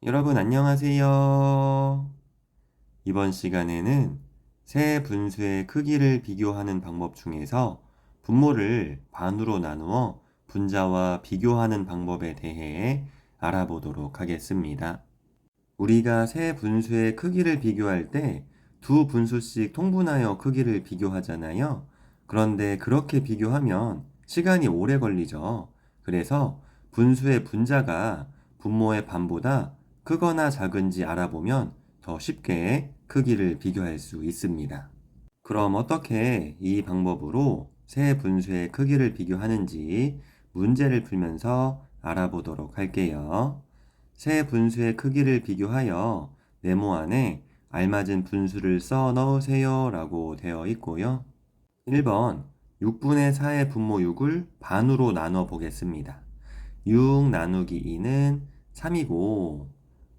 여러분 안녕하세요. 이번 시간에는 세 분수의 크기를 비교하는 방법 중에서 분모를 반으로 나누어 분자와 비교하는 방법에 대해 알아보도록 하겠습니다. 우리가 세 분수의 크기를 비교할 때 두 분수씩 통분하여 크기를 비교하잖아요. 그런데 그렇게 비교하면 시간이 오래 걸리죠. 그래서 분수의 분자가 분모의 반보다 크거나 작은지 알아보면 더 쉽게 크기를 비교할 수 있습니다. 그럼 어떻게 이 방법으로 세 분수의 크기를 비교하는지 문제를 풀면서 알아보도록 할게요. 세 분수의 크기를 비교하여 네모 안에 알맞은 분수를 써 넣으세요 라고 되어 있고요. 1번 6분의 4의 분모 6을 반으로 나눠 보겠습니다. 6 나누기 2는 3이고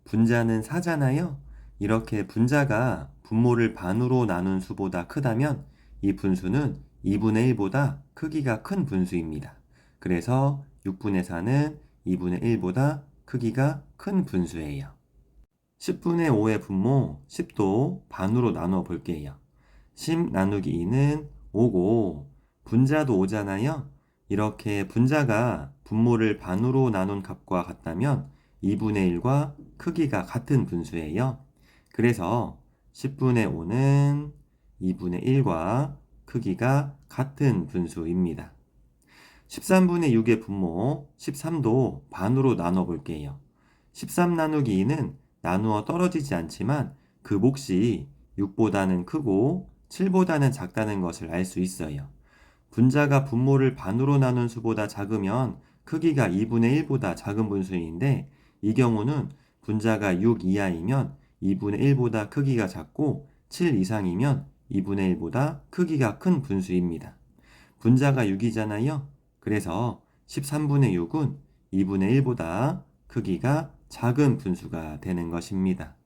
분자는 4잖아요. 이렇게 분자가 분모를 반으로 나눈 수보다 크다면 이 분수는 2분의 1보다 크기가 큰 분수입니다. 그래서 6분의 4는 2분의 1보다 크기가 큰 분수예요. 10분의 5의 분모 10도 반으로 나눠 볼게요. 10 나누기 2는 5고 분자도 5잖아요. 이렇게 분자가 분모를 반으로 나눈 값과 같다면 2분의 1과 크기가 같은 분수예요. 그래서 10분의 5는 2분의 1과 크기가 같은 분수입니다. 13분의 6의 분모 13도 반으로 나눠 볼게요. 13 나누기 2는 나누어 떨어지지 않지만 그 몫이 6보다는 크고 7보다는 작다는 것을 알 수 있어요. 분자가 분모를 반으로 나눈 수보다 작으면 크기가 2분의 1보다 작은 분수인데 이 경우는 분자가 6 이하이면 2분의 1보다 크기가 작고 7 이상이면 2분의 1보다 크기가 큰 분수입니다. 분자가 6이잖아요. 그래서 13분의 6은 2분의 1보다 크기가 작은 분수가 되는 것입니다.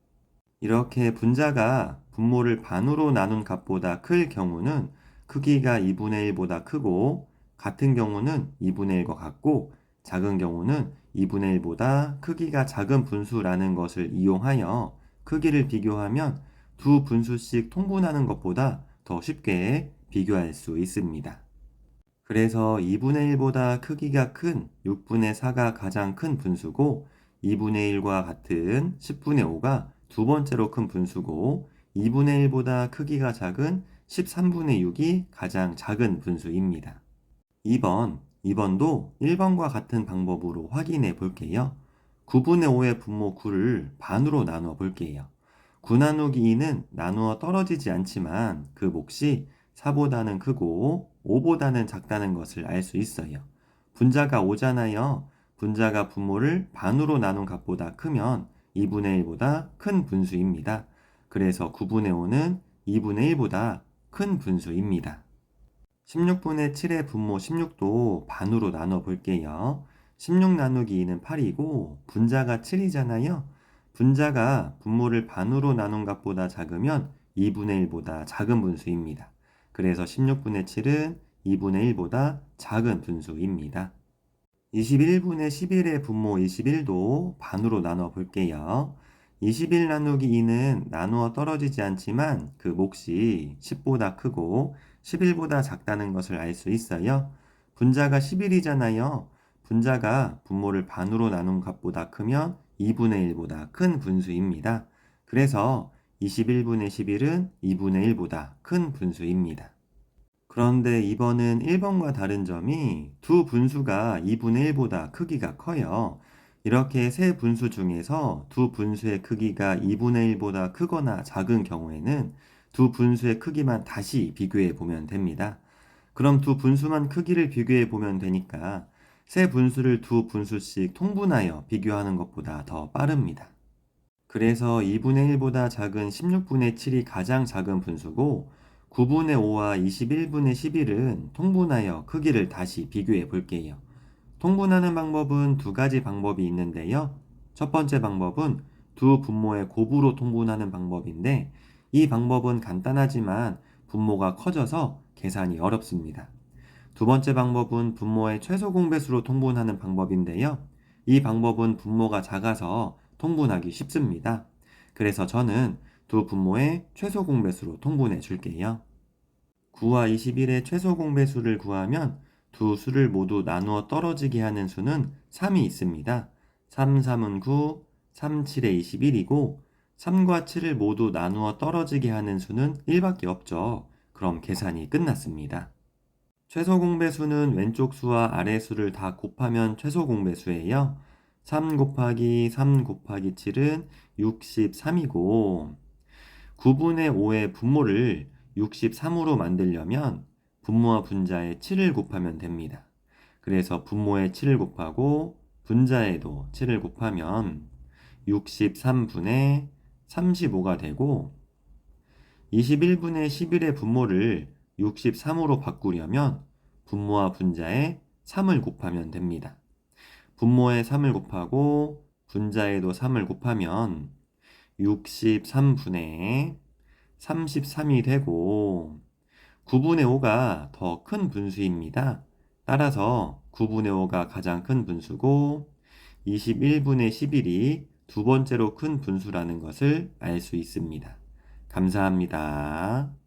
이렇게 분자가 분모를 반으로 나눈 값보다 클 경우는 크기가 2분의 1보다 크고 같은 경우는 2분의 1과 같고 작은 경우는 2분의 1보다 크기가 작은 분수라는 것을 이용하여 크기를 비교하면 두 분수씩 통분하는 것보다 더 쉽게 비교할 수 있습니다. 그래서 2분의 1보다 크기가 큰 6분의 4가 가장 큰 분수고 2분의 1과 같은 10분의 5가 두 번째로 큰 분수고 2분의 1보다 크기가 작은 13분의 6이 가장 작은 분수입니다. 2번도 1번과 같은 방법으로 확인해 볼게요. 9분의 5의 분모 9를 반으로 나누어 볼게요. 9 나누기 2는 나누어 떨어지지 않지만 그 몫이 4보다는 크고 5보다는 작다는 것을 알 수 있어요. 분자가 5잖아요. 분자가 분모를 반으로 나눈 값보다 크면 2분의 1보다 큰 분수입니다. 그래서 9분의 5는 2분의 1보다 큰 분수입니다. 16분의 7의 분모 16도 반으로 나눠 볼게요. 16 나누기 2는 8이고 분자가 7이잖아요. 분자가 분모를 반으로 나눈 값보다 작으면 2분의 1보다 작은 분수입니다. 그래서 16분의 7은 2분의 1보다 작은 분수입니다. 21분의 11의 분모 21도 반으로 나눠 볼게요. 21 나누기 2는 나누어 떨어지지 않지만 그 몫이 10보다 크고 11보다 작다는 것을 알 수 있어요. 분자가 11이잖아요. 분자가 분모를 반으로 나눈 값보다 크면 2분의 1보다 큰 분수입니다. 그래서 21분의 11은 2분의 1보다 큰 분수입니다. 그런데 이번은 1번과 다른 점이 두 분수가 2분의 1보다 크기가 커요. 이렇게 세 분수 중에서 두 분수의 크기가 2분의 1보다 크거나 작은 경우에는 두 분수의 크기만 다시 비교해 보면 됩니다. 그럼 두 분수만 크기를 비교해 보면 되니까 세 분수를 두 분수씩 통분하여 비교하는 것보다 더 빠릅니다. 그래서 2분의 1보다 작은 16분의 7이 가장 작은 분수고 9분의 5와 21분의 11은 통분하여 크기를 다시 비교해 볼게요. 통분하는 방법은 두 가지 방법이 있는데요. 첫 번째 방법은 두 분모의 곱으로 통분하는 방법인데 이 방법은 간단하지만 분모가 커져서 계산이 어렵습니다. 두 번째 방법은 분모의 최소 공배수로 통분하는 방법인데요. 이 방법은 분모가 작아서 통분하기 쉽습니다. 그래서 저는 두 분모의 최소 공배수로 통분해 줄게요. 9와 21의 최소 공배수를 구하면 두 수를 모두 나누어 떨어지게 하는 수는 3이 있습니다. 3, 3은 9, 3, 7에 21이고 3과 7을 모두 나누어 떨어지게 하는 수는 1밖에 없죠. 그럼 계산이 끝났습니다. 최소 공배수는 왼쪽 수와 아래 수를 다 곱하면 최소 공배수예요. 3 곱하기 3 곱하기 7은 63이고 9분의 5의 분모를 63으로 만들려면 분모와 분자에 7을 곱하면 됩니다. 그래서 분모에 7을 곱하고 분자에도 7을 곱하면 63분의 35가 되고 21분의 11의 분모를 63으로 바꾸려면 분모와 분자에 3을 곱하면 됩니다. 분모에 3을 곱하고 분자에도 3을 곱하면 63분의 33이 되고 9분의 5가 더 큰 분수입니다. 따라서 9분의 5가 가장 큰 분수고 21분의 11이 두 번째로 큰 분수라는 것을 알 수 있습니다. 감사합니다.